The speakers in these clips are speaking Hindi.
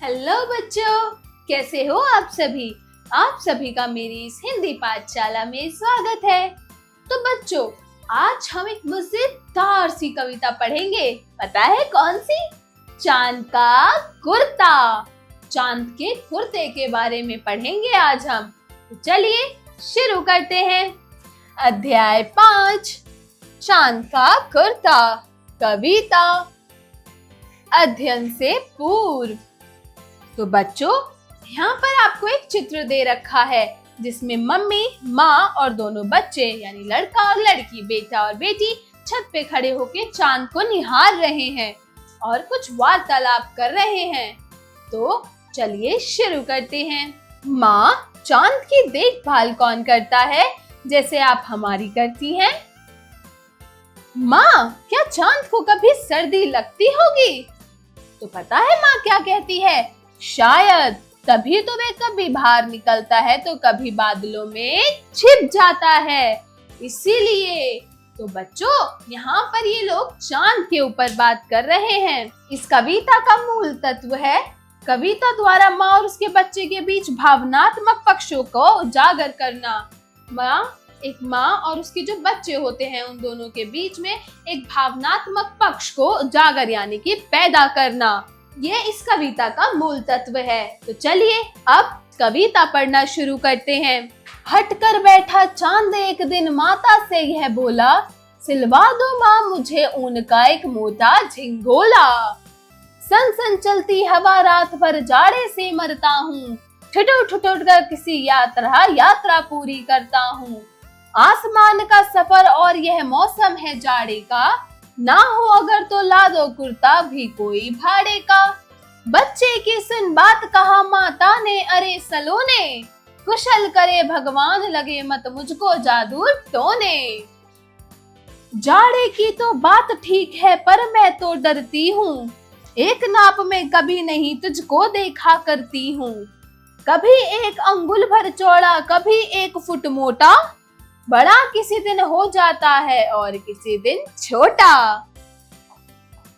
हेलो बच्चों, कैसे हो आप सभी। आप सभी का मेरी इस हिंदी पाठशाला में स्वागत है। तो बच्चों, आज हम एक मजेदार सी कविता पढ़ेंगे। पता है कौन सी? चांद का कुर्ता। चांद के कुर्ते के बारे में पढ़ेंगे आज हम। तो चलिए शुरू करते हैं। अध्याय 5, चांद का कुर्ता। कविता। अध्ययन से पूर्व। तो बच्चों, यहाँ पर आपको एक चित्र दे रखा है जिसमें मम्मी, माँ और दोनों बच्चे यानी लड़का और लड़की, बेटा और बेटी छत पे खड़े होकर चांद को निहार रहे हैं और कुछ वार्तालाप कर रहे हैं। तो चलिए शुरू करते हैं। माँ, चांद की देखभाल कौन करता है जैसे आप हमारी करती हैं? माँ, क्या चांद को कभी सर्दी लगती होगी? तो पता है माँ क्या कहती है? शायद, तभी तो वे कभी बाहर निकलता है तो कभी बादलों में छिप जाता है, इसीलिए। तो बच्चों, यहाँ पर ये लोग चांद के ऊपर बात कर रहे हैं। इस कविता का मूल तत्व है कविता द्वारा माँ और उसके बच्चे के बीच भावनात्मक पक्षों को उजागर करना। एक माँ और उसके जो बच्चे होते हैं उन दोनों के बीच में एक भावनात्मक पक्ष को उजागर यानी कि पैदा करना, ये इस कविता का मूल तत्व है। तो चलिए अब कविता पढ़ना शुरू करते हैं। हटकर बैठा चांद एक दिन माता से यह बोला, सिलवा दो माँ मुझे ऊन का एक मोटा झिंगोला। सन सन चलती हवा रात भर जाड़े से मरता हूँ, ठिठुर ठिठुर कर किसी यात्रा पूरी करता हूँ। आसमान का सफर और यह मौसम है जाड़े का, ना हो अगर तो ला दो कुर्ता भी कोई भाड़े का। बच्चे की सुन बात कहा माता ने, अरे सलोने, कुशल करे भगवान लगे मत मुझको जादू टोने। जाड़े की तो बात ठीक है पर मैं तो डरती हूँ, एक नाप में कभी नहीं तुझको देखा करती हूँ। कभी 1 अंगुल भर चौड़ा, कभी 1 फुट मोटा, बड़ा किसी दिन हो जाता है और किसी दिन छोटा।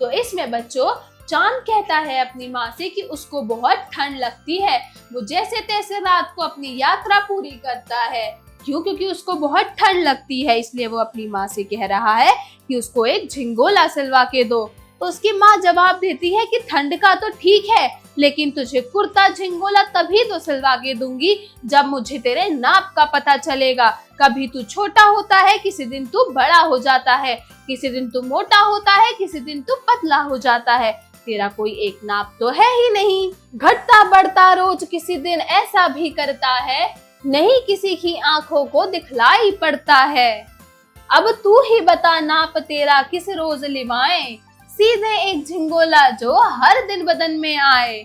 तो इसमें बच्चों चांद कहता है अपनी माँ से कि उसको बहुत ठंड लगती है। वो जैसे तैसे रात को अपनी यात्रा पूरी करता है। क्यों? क्योंकि उसको बहुत ठंड लगती है, इसलिए वो अपनी माँ से कह रहा है कि उसको एक झिंगोला सिलवा के दो। तो उसकी माँ जवाब देती है कि ठंड का तो ठीक है, लेकिन तुझे कुर्ता झिंगोला तभी तो सिलवा के दूंगी जब मुझे तेरे नाप का पता चलेगा। कभी तू छोटा होता है, किसी दिन तू बड़ा हो जाता है, किसी दिन तू मोटा होता है, किसी दिन तू पतला हो जाता है, तेरा कोई एक नाप तो है ही नहीं। घटता बढ़ता रोज किसी दिन ऐसा भी करता है, नहीं किसी की आंखों को दिखलाई पड़ता है। अब तू ही बता नाप तेरा किस रोज लिवाएं, सीधे एक झिंगोला जो हर दिन बदन में आए।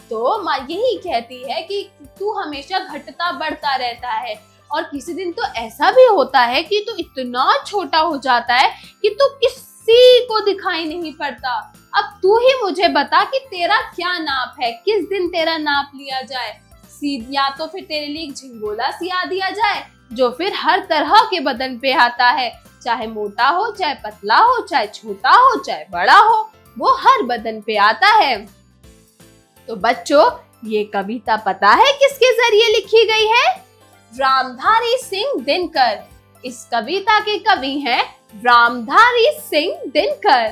तो माँ यही कहती है कि तू हमेशा घटता बढ़ता रहता है और किसी दिन तो ऐसा भी होता है कि तू इतना छोटा हो जाता है कि तू किसी को दिखाई नहीं पड़ता। अब तू ही मुझे बता कि तेरा क्या नाप है, किस दिन तेरा नाप लिया जाए, या तो फिर तेरे लिए एक झिंगोला सिया दिया जाए जो फिर हर तरह के बदन पे आता है, चाहे मोटा हो, चाहे पतला हो, चाहे छोटा हो, चाहे बड़ा हो, वो हर बदन पे आता है। तो बच्चों, ये कविता पता है किसके जरिए लिखी गई है? रामधारी सिंह दिनकर। इस कविता के कवि हैं रामधारी सिंह दिनकर।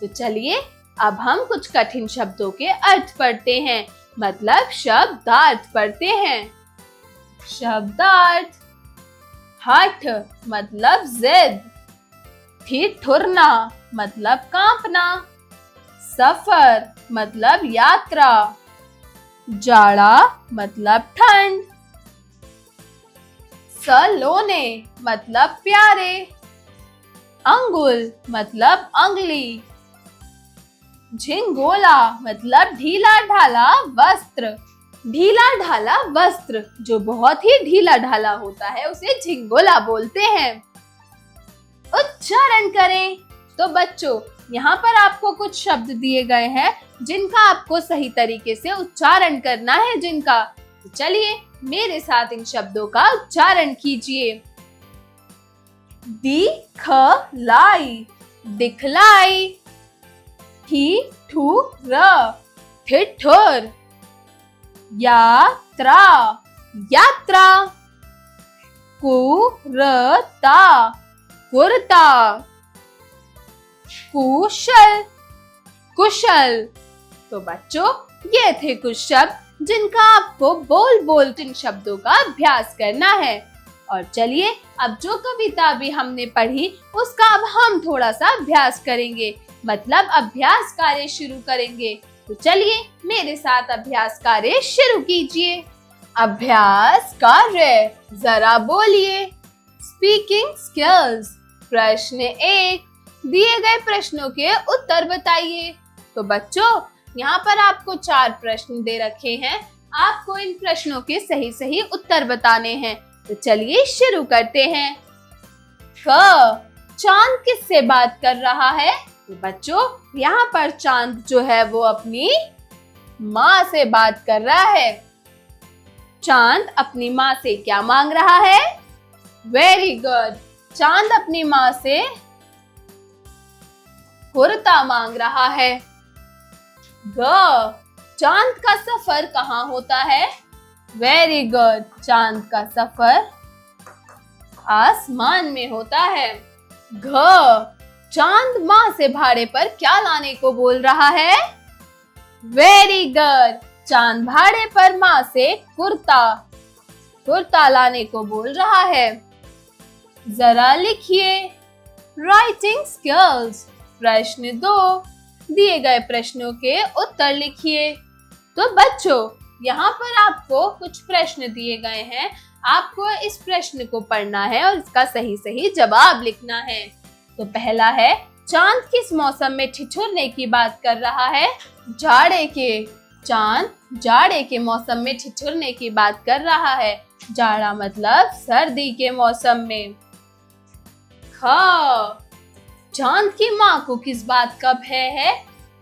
तो चलिए अब हम कुछ कठिन शब्दों के अर्थ पढ़ते हैं, मतलब शब्दार्थ पढ़ते हैं। शब्दार्थ। हठ मतलब जिद, ठिठुरना मतलब कांपना, सफर मतलब यात्रा, जाड़ा मतलब ठंड, सलोने मतलब प्यारे, अंगुल मतलब अंगुली, झिंगोला मतलब ढीला ढाला वस्त्र। ढीला ढाला वस्त्र जो बहुत ही ढीला ढाला होता है उसे झिंगोला बोलते हैं। उच्चारण करें। तो बच्चों, यहाँ पर आपको कुछ शब्द दिए गए हैं जिनका आपको सही तरीके से उच्चारण करना है जिनका। तो चलिए मेरे साथ इन शब्दों का उच्चारण कीजिए। दिखलाई, दिखलाई। ठिठुर, ठिठुर, यात्रा, यात्रा, कुरता, कुर्ता, कुशल, कुशल। तो बच्चों, ये थे कुछ शब्द जिनका आपको बोल बोल इन शब्दों का अभ्यास करना है। और चलिए, अब जो कविता भी हमने पढ़ी उसका अब हम थोड़ा सा अभ्यास करेंगे, मतलब अभ्यास कार्य शुरू करेंगे। तो चलिए मेरे साथ अभ्यास कार्य शुरू कीजिए। अभ्यास कार्य, जरा बोलिए। Speaking skills. प्रश्न 1, दिए गए प्रश्नों के उत्तर बताइए। तो बच्चों, यहाँ पर आपको 4 प्रश्न दे रखे हैं, आपको इन प्रश्नों के सही सही उत्तर बताने हैं। तो चलिए शुरू करते हैं। क, चांद किससे बात कर रहा है? तो बच्चों, यहाँ पर चांद जो है वो अपनी माँ से बात कर रहा है। चांद अपनी माँ से क्या मांग रहा है? वेरी गुड, चांद अपनी माँ से कुर्ता मांग रहा है। ग, चांद का सफर कहाँ होता है? वेरी गुड, चांद का सफर आसमान में होता है। घ, चांद माँ से भाड़े पर क्या लाने को बोल रहा है? वेरी गुड, चांद भाड़े पर माँ से कुर्ता लाने को बोल रहा है। जरा लिखिए। Writing skills. प्रश्न 2, दिए गए प्रश्नों के उत्तर लिखिए। तो बच्चों, यहाँ पर आपको कुछ प्रश्न दिए गए हैं, आपको इस प्रश्न को पढ़ना है और इसका सही सही जवाब लिखना है। तो पहला है, चांद किस मौसम में ठिठुरने की बात कर रहा है? जाड़े के। चांद जाड़े के मौसम में ठिठुरने की बात कर रहा है। जाड़ा मतलब सर्दी के मौसम में। ख, चांद की माँ को किस बात का भय है?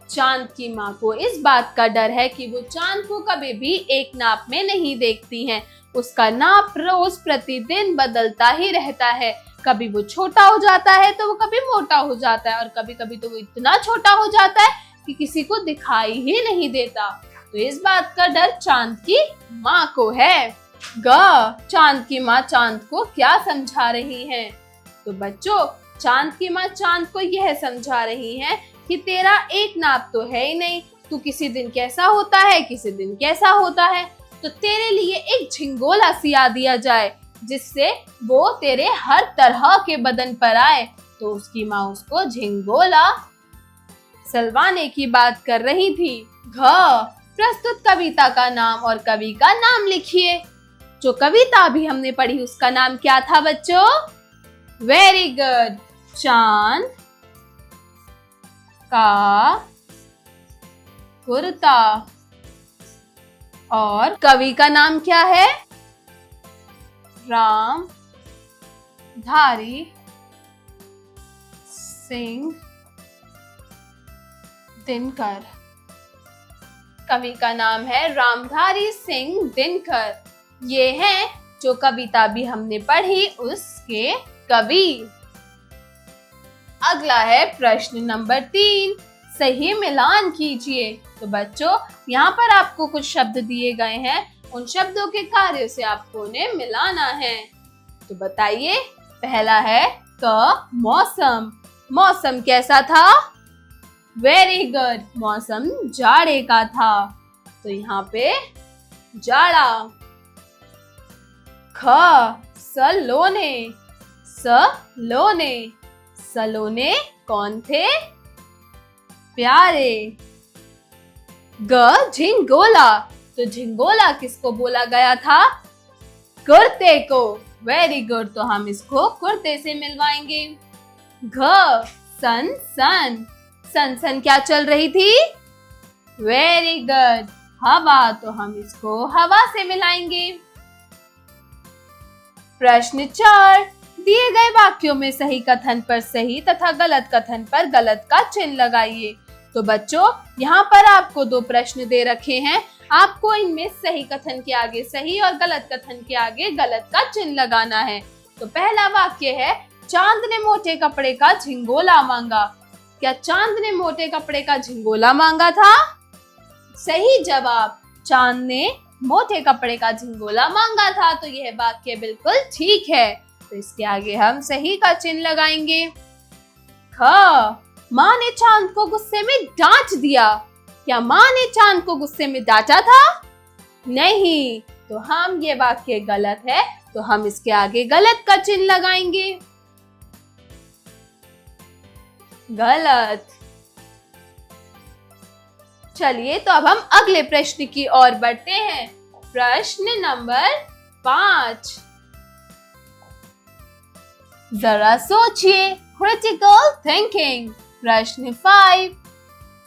चांद की माँ को इस बात का डर है कि वो चांद को कभी भी एक नाप में नहीं देखती हैं। उसका नाप रोज प्रतिदिन बदलता ही रहता है। कभी वो छोटा हो जाता है तो वो कभी मोटा हो जाता है, और कभी कभी तो वो इतना छोटा हो जाता है कि किसी को दिखाई ही नहीं देता। तो इस बात का डर चांद की माँ को है। ग, चांद की माँ चांद को क्या समझा रही है? तो बच्चों, चांद की माँ चांद को यह समझा रही है कि तेरा एक नाप तो है ही नहीं, तू किसी दिन कैसा होता है, किसी दिन कैसा होता है, तो तेरे लिए एक झिंगोला सिया दिया जाए जिससे वो तेरे हर तरह के बदन पर आए। तो उसकी माँ उसको झिंगोला सलवाने की बात कर रही थी। घ, प्रस्तुत कविता का नाम और कवि का नाम लिखिए। जो कविता अभी हमने पढ़ी उसका नाम क्या था बच्चों? वेरी गुड, चांद का कुर्ता। और कवि का नाम क्या है? रामधारी सिंह दिनकर। कवि का नाम है रामधारी सिंह दिनकर। ये हैं जो कविता भी हमने पढ़ी उसके कवि। अगला है प्रश्न नंबर 3, सही मिलान कीजिए। तो बच्चों, यहाँ पर आपको कुछ शब्द दिए गए हैं, उन शब्दों के कार्य से आपको उन्हें मिलाना है। तो बताइए। पहला है क, मौसम। मौसम कैसा था? वेरी गुड, मौसम जाड़े का था। तो यहाँ पे जाड़ा। ख, सलोने। सलोने। सलोने कौन थे? प्यारे। ग, झिंगोला। तो झिंगोला किसको बोला गया था? कुर्ते को। वेरी गुड, तो हम इसको कुर्ते से मिलवाएंगे। घ, सन सन। सन सन क्या चल रही थी? वेरी गुड, हवा, तो हम इसको हवा से मिलाएंगे। प्रश्न 4, दिए गए वाक्यों में सही कथन पर सही तथा गलत कथन पर गलत का चिन्ह लगाइए। तो बच्चों, यहाँ पर आपको 2 प्रश्न दे रखे हैं, आपको इनमें सही कथन के आगे सही और गलत कथन के आगे गलत का चिन्ह लगाना है। तो पहला वाक्य है, चांद ने मोटे कपड़े का झिंगोला मांगा। क्या चांद ने मोटे कपड़े का झिंगोला मांगा था? सही जवाब। चांद ने मोटे कपड़े का झिंगोला मांगा था, तो यह वाक्य बिल्कुल ठीक है। तो इसके आगे हम सही का चिन्ह लगाएंगे। ख, माँ ने चांद को गुस्से में डांट दिया। क्या माँ ने चांद को गुस्से में डांटा था? नहीं, तो हम ये वाक्य गलत है, तो हम इसके आगे गलत का चिन्ह लगाएंगे। गलत। चलिए, तो अब हम अगले प्रश्न की ओर बढ़ते हैं। प्रश्न नंबर 5। जरा सोचिए, क्रिटिकल थिंकिंग। प्रश्न 5।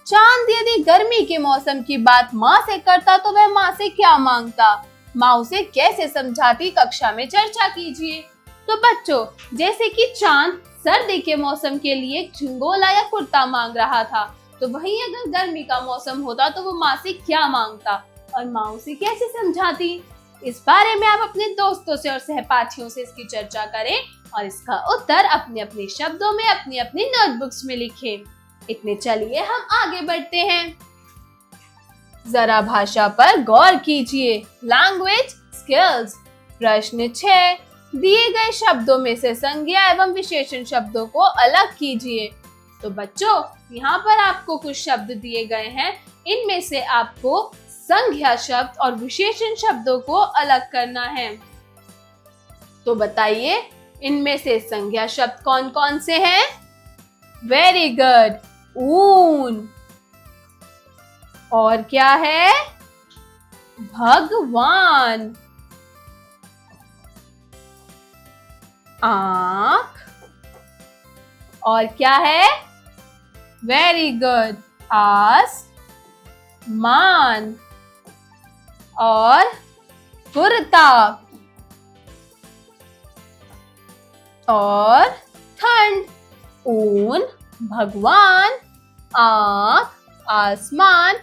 चांद यदि गर्मी के मौसम की बात माँ से करता तो वह माँ से क्या मांगता? माँ उसे कैसे समझाती? कक्षा में चर्चा कीजिए। तो बच्चों, जैसे कि चांद सर्दी के मौसम के लिए झिंगोला या कुर्ता मांग रहा था, तो वहीं अगर गर्मी का मौसम होता तो वो माँ से क्या मांगता और माँ उसे कैसे समझाती? इस बारे में आप अपने दोस्तों से और सहपाठियों से इसकी चर्चा करें और इसका उत्तर अपने अपने शब्दों में अपनी अपनी नोटबुक्स में लिखें। इतने चलिए हम आगे बढ़ते हैं। जरा भाषा पर गौर कीजिए। Language skills. प्रश्न 6। दिए गए शब्दों में से संज्ञा एवं विशेषण शब्दों को अलग कीजिए। तो बच्चों, यहाँ पर आपको कुछ शब्द दिए गए हैं। इनमें से आपको संज्ञा शब्द और विशेषण शब्दों को अलग करना है। तो बताइए, इनमें से संज्ञा शब्द कौन कौन से हैं? वेरी गुड, ऊन। और क्या है? भगवान। आंख। और क्या है? वेरी गुड, आसमान। और कुर्ता। और ठंड। ऊन, भगवान, आंख, आसमान,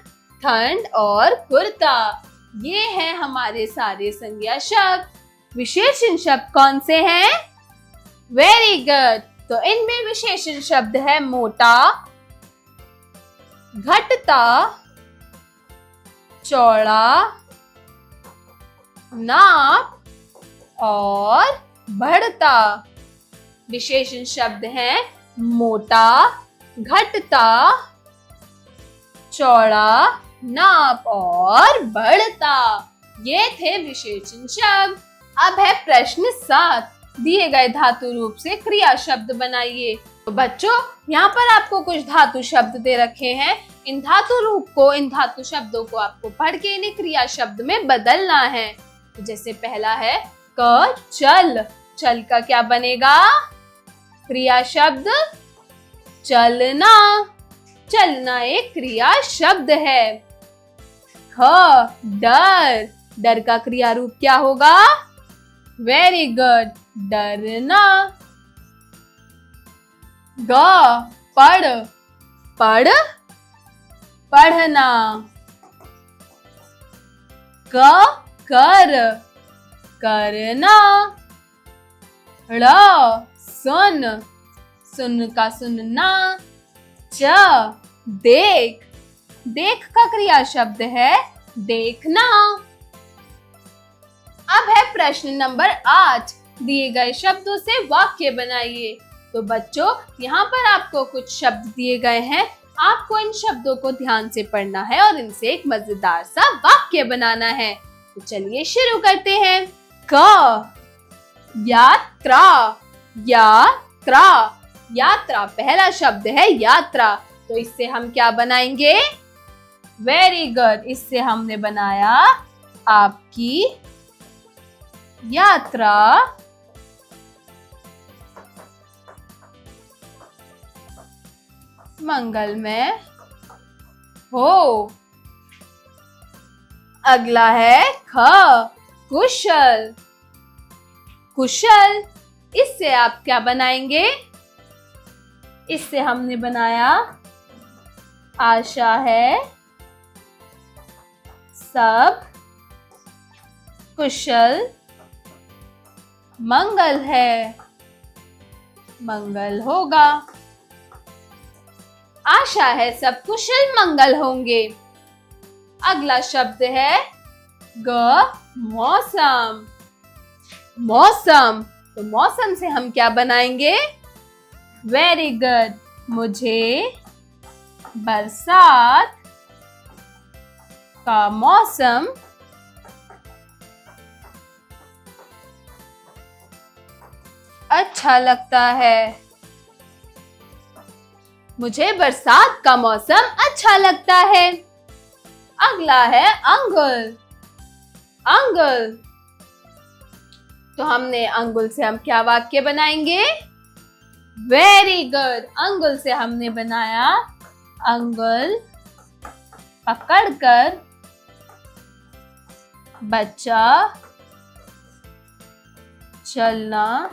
ठंड और कुर्ता। ये हैं हमारे सारे संज्ञा शब्द। विशेषण शब्द कौन से हैं? Very good. तो इनमें विशेषण शब्द है मोटा, घटता, चौड़ा, नाप और बढ़ता। विशेषण शब्द हैं मोटा, घटता, चौड़ा, नाप और बढ़ता। ये थे विशेषण शब्द। अब है प्रश्न 7। दिए गए धातु रूप से क्रिया शब्द बनाइए। तो बच्चों, यहाँ पर आपको कुछ धातु शब्द दे रखे हैं। इन धातु रूप को, इन धातु शब्दों को आपको पढ़ के इन्हें क्रिया शब्द में बदलना है। तो जैसे पहला है क, चल। चल का क्या बनेगा? क्रिया शब्द चलना। चलना एक क्रिया शब्द है। ख, डर। डर का क्रिया रूप क्या होगा? वेरी गुड, डरना। ग, पढ़। पढ़, पढ़ना। क, कर। करना। ड़, सुन। सुन का सुनना। च, देख। देख का क्रिया शब्द है देखना। अब है प्रश्न नंबर 8। दिए गए शब्दों से वाक्य बनाइए। तो बच्चों, यहाँ पर आपको कुछ शब्द दिए गए हैं। आपको इन शब्दों को ध्यान से पढ़ना है और इनसे एक मजेदार सा वाक्य बनाना है। तो चलिए शुरू करते हैं। क, यात्रा। यात्रा। यात्रा पहला शब्द है, यात्रा। तो इससे हम क्या बनाएंगे? वेरी गुड, इससे हमने बनाया आपकी यात्रा मंगलमय हो। अगला है ख, कुशल। कुशल, इससे आप क्या बनाएंगे? इससे हमने बनाया आशा है सब कुशल मंगल है, मंगल होगा। आशा है सब कुशल मंगल होंगे। अगला शब्द है मौसम। मौसम, तो मौसम से हम क्या बनाएंगे? वेरी गुड, मुझे बरसात का मौसम अच्छा लगता है। मुझे बरसात का मौसम अच्छा लगता है। अगला है अंगुल। अंगुल, तो हमने अंगुल से हम क्या वाक्य बनाएंगे? वेरी गुड, अंगुल से हमने बनाया अंगुल पकड़कर बच्चा चलना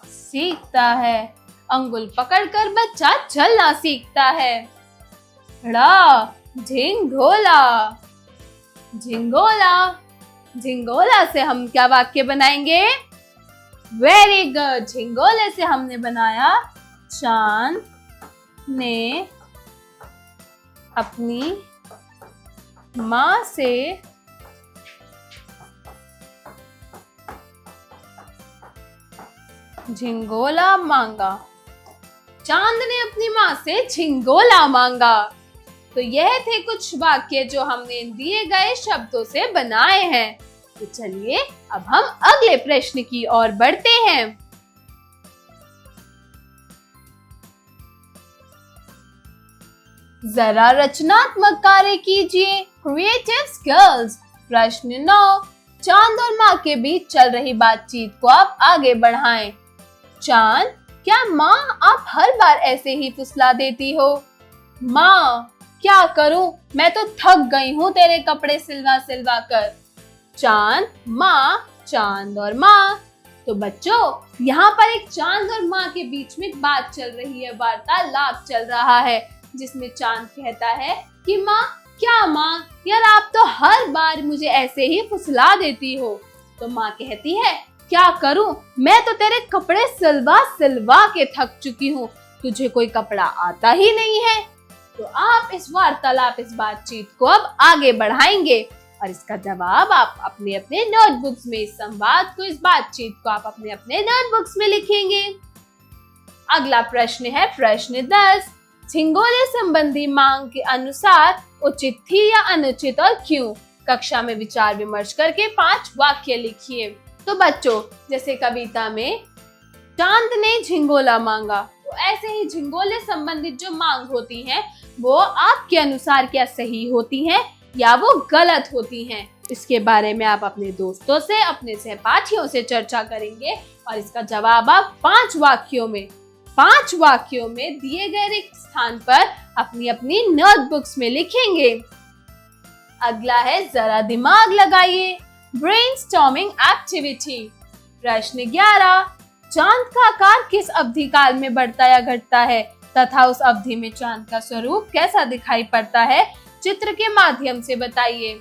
सीखता है। अंगुल पकड़कर बच्चा चलना सीखता है। झिंगोला। झिंगोला, झिंगोला से हम क्या वाक्य बनाएंगे? वेरी गुड, झिंगोले से हमने बनाया चांद ने अपनी माँ से झिंगोला मांगा। चांद ने अपनी माँ से झिंगोला मांगा। तो यह थे कुछ वाक्य जो हमने दिए गए शब्दों से बनाए हैं। तो चलिए अब हम अगले प्रश्न की ओर बढ़ते हैं। जरा रचनात्मक कार्य कीजिए, क्रिएटिव स्किल्स। प्रश्न 9, चांद और माँ के बीच चल रही बातचीत को आप आगे बढ़ाएं। चांद, क्या माँ आप हर बार ऐसे ही फुसला देती हो? माँ, क्या करूं, मैं तो थक गई हूँ तेरे कपड़े सिलवा सिलवा कर। चांद, माँ, चांद और माँ। तो बच्चों, यहाँ पर एक चांद और माँ के बीच में बात चल रही है, वार्तालाप चल रहा है, जिसमें चांद कहता है कि माँ, क्या माँ, यार आप तो हर बार मुझे ऐसे ही फुसला देती हो। तो माँ कहती है, क्या करूं, मैं तो तेरे कपड़े सिलवा सिलवा के थक चुकी हूँ, तुझे कोई कपड़ा आता ही नहीं है। तो आप इस वार्तालाप, इस बातचीत को अब आगे बढ़ाएंगे और इसका जवाब आप अपने अपने नोटबुक्स में, इस संवाद को, इस बातचीत को आप अपने अपने नोटबुक्स में लिखेंगे। अगला प्रश्न है प्रश्न 10। झिंगोले संबंधी मांग के अनुसार उचित थी या अनुचित और क्यों? कक्षा में विचार विमर्श करके 5 वाक्य लिखिए। तो बच्चों, जैसे कविता में चांद ने झिंगोला मांगा, तो ऐसे ही झिंगोले संबंधित जो मांग होती हैं, वो आपके अनुसार क्या सही होती हैं या वो गलत होती हैं? इसके बारे में आप अपने दोस्तों से, अपने सहपाठियों से चर्चा करेंगे और इसका जवाब आप 5 वाक्यों में दिए गए रिक्त स्थान पर अपनी अपनी नोटबुक्स में लिखेंगे। अगला है जरा दिमाग लगाइए, ब्रेनस्टॉर्मिंग एक्टिविटी। प्रश्न 11, चांद का आकार किस अवधि काल में बढ़ता या घटता है तथा उस अवधि में चांद का स्वरूप कैसा दिखाई पड़ता है? चित्र के माध्यम से बताइए।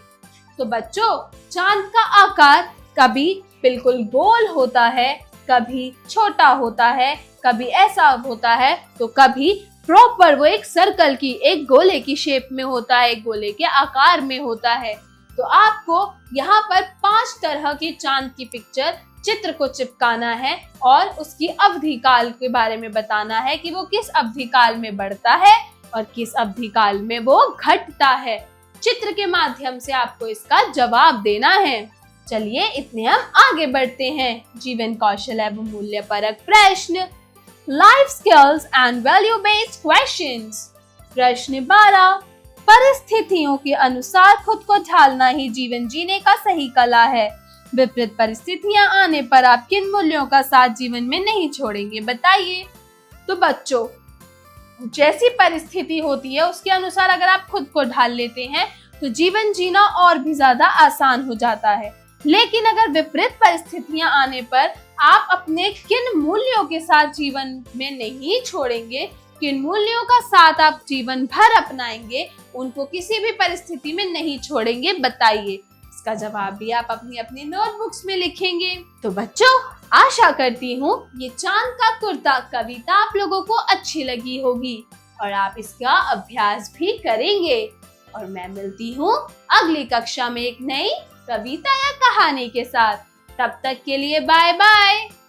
तो बच्चों, चांद का आकार कभी बिल्कुल गोल होता है, कभी छोटा होता है, कभी ऐसा होता है, तो कभी प्रॉपर वो एक सर्कल की, एक गोले की शेप में होता है, एक गोले के आकार में होता है। तो आपको यहाँ पर 5 तरह की चांद की पिक्चर, चित्र को चिपकाना है और उसकी अवधि काल के बारे में बताना है कि वो किस अवधि काल में बढ़ता है और किस अवधि काल में वो घटता है। चित्र के माध्यम से आपको इसका जवाब देना है। चलिए इतने हम आगे बढ़ते हैं। जीवन कौशल एवं मूल्य परक प्रश्न, life skills and value based questions. प्रश्न 12, परिस्थितियों के अनुसार खुद को ढालना ही जीवन जीने का सही कला है। विपरीत परिस्थितियां आने पर आप किन मूल्यों का साथ जीवन में नहीं छोड़ेंगे, बताइए। तो बच्चों, जैसी परिस्थिति होती है उसके अनुसार अगर आप खुद को ढाल लेते हैं तो जीवन जीना और भी ज्यादा आसान हो जाता है। लेकिन अगर विपरीत परिस्थितियां आने पर आप अपने किन मूल्यों के साथ जीवन में नहीं छोड़ेंगे, किन मूल्यों का साथ आप जीवन भर अपनाएंगे, उनको किसी भी परिस्थिति में नहीं छोड़ेंगे, बताइए। इसका जवाब भी आप अपनी अपनी नोटबुक्स में लिखेंगे। तो बच्चों, आशा करती हूँ ये चांद का कुर्ता कविता आप लोगों को अच्छी लगी होगी। और आप इसका अभ्यास भी करेंगे। और मैं मिलती हूँ अगली कक्षा में एक नई कविता या कहानी के साथ। तब तक के लिए बाय बाय।